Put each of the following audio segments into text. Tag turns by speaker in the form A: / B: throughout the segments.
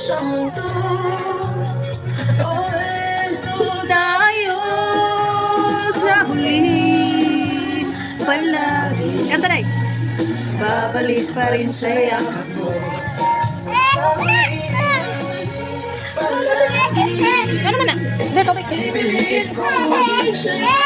A: sa mundo. Tayo sa huli palagi. Kanta na babalik pa rin sa yakap mo. Ano man na? Beto,
B: Ibilin ko sa'yo.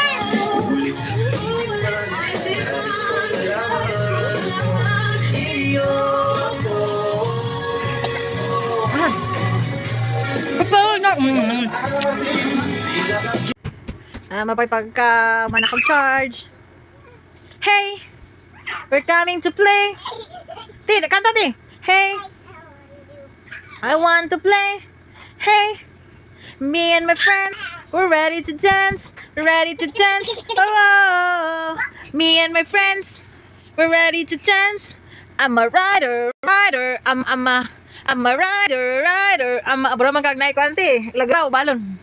A: mapay pagka manakag charge. Hey, we're coming to play. Ti, kanta ti. Hey, I want to play. Hey, me and my friends, we're ready to dance. Ready to dance. Oh, oh, oh. Me and my friends, we're ready to dance. I'm a rider, rider. I'm a rider, rider. Abra man kag naik ko ante. Lagraw balon.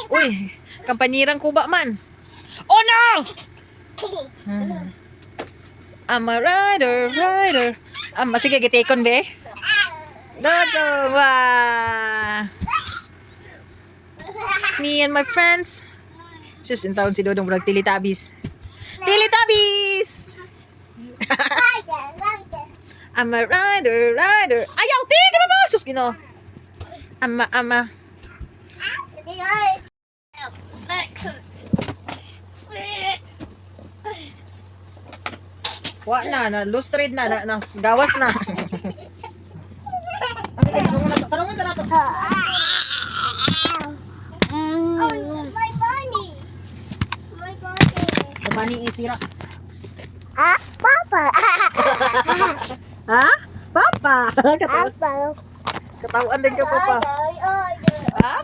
A: Uy, kampanyirang kuba man. Oh no! I'm a rider, rider. Sige, gitikon be. Dodo, wah. Me and my friends. Sus, in taon si Dodong brag Teletubbies. Teletubbies! I'm a rider, rider. Ayaw, tigil na ba? Sus, gino. Ama. Wa na, loose trade na, gawas na. Tarungan na to.
B: My bunny. My bunny.
A: Bunny isira.
B: Ah, Papa.
A: Ha? Papa.
B: Papa.
A: Katawan din ka, Papa. Ha?